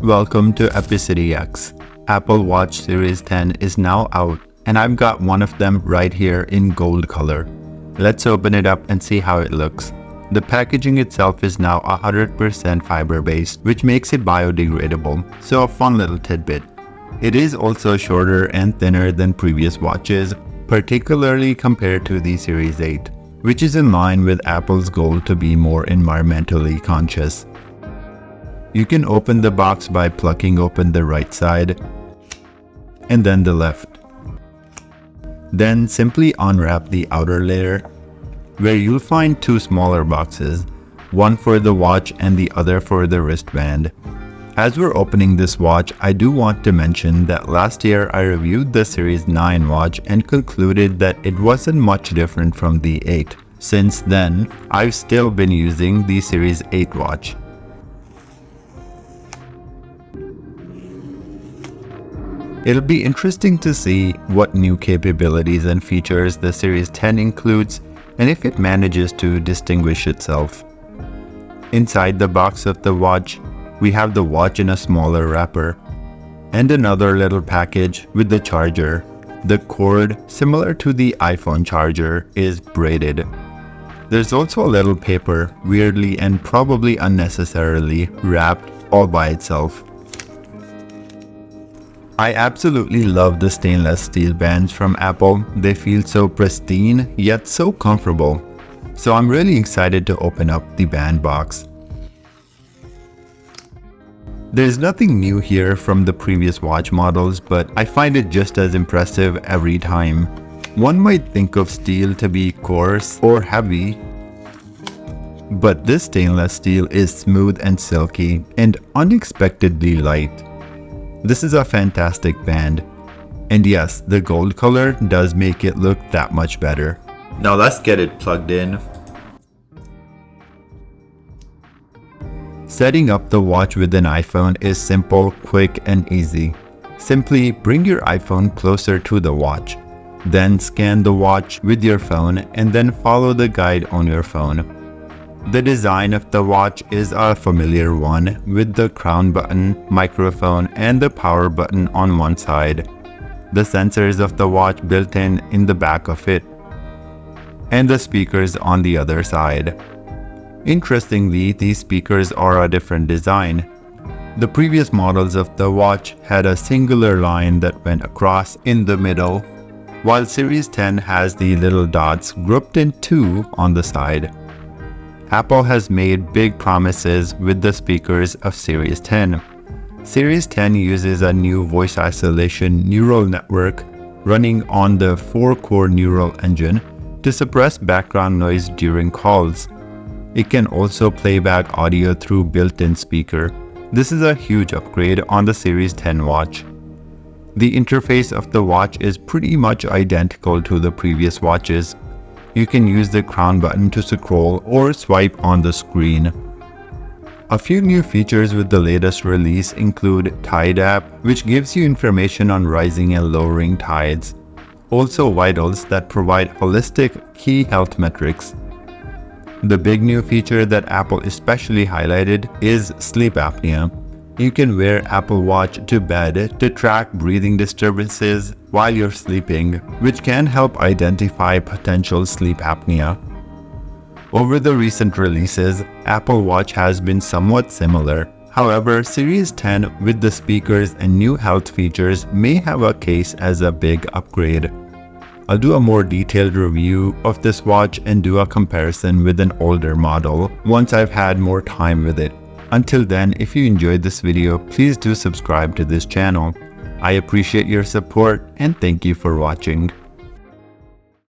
Welcome to Epicity X. Apple Watch Series 10 is now out, and I've got one of them right here in gold color. Let's open it up and see how it looks. The packaging itself is now 100% fiber-based, which makes it biodegradable, so a fun little tidbit. It is also shorter and thinner than previous watches, particularly compared to the Series 8, which is in line with Apple's goal to be more environmentally conscious. You can open the box by plucking open the right side and then the left. Then simply unwrap the outer layer, where you'll find two smaller boxes, one for the watch and the other for the wristband. As we're opening this watch, I do want to mention that last year I reviewed the Series 9 watch and concluded that it wasn't much different from the 8. Since then, I've still been using the Series 8 watch. It'll be interesting to see what new capabilities and features the Series 10 includes and if it manages to distinguish itself. Inside the box of the watch, we have the watch in a smaller wrapper and another little package with the charger. The cord, similar to the iPhone charger, is braided. There's also a little paper, weirdly and probably unnecessarily wrapped all by itself. I absolutely love the stainless steel bands from Apple. They feel so pristine, yet so comfortable. So I'm really excited to open up the band box. There's nothing new here from the previous watch models, but I find it just as impressive every time. One might think of steel to be coarse or heavy, but this stainless steel is smooth and silky and unexpectedly light. This is a fantastic band, and yes, the gold color does make it look that much better. Now let's get it plugged in. Setting up the watch with an iPhone is simple, quick, and easy. Simply bring your iPhone closer to the watch, then scan the watch with your phone and then follow the guide on your phone. The design of the watch is a familiar one, with the crown button, microphone, and the power button on one side. The sensors of the watch built in the back of it, and the speakers on the other side. Interestingly, these speakers are a different design. The previous models of the watch had a singular line that went across in the middle, while Series 10 has the little dots grouped in two on the side. Apple has made big promises with the speakers of Series 10. Series 10 uses a new voice isolation neural network running on the 4-core neural engine to suppress background noise during calls. It can also play back audio through built-in speaker. This is a huge upgrade on the Series 10 watch. The interface of the watch is pretty much identical to the previous watches. You can use the crown button to scroll or swipe on the screen. A few new features with the latest release include Tide app, which gives you information on rising and lowering tides. Also vitals that provide holistic key health metrics. The big new feature that Apple especially highlighted is sleep apnea. You can wear Apple Watch to bed to track breathing disturbances while you're sleeping, which can help identify potential sleep apnea. Over the recent releases, Apple Watch has been somewhat similar. However, Series 10 with the speakers and new health features may have a case as a big upgrade. I'll do a more detailed review of this watch and do a comparison with an older model once I've had more time with it. Until then, if you enjoyed this video, please do subscribe to this channel. I appreciate your support and thank you for watching.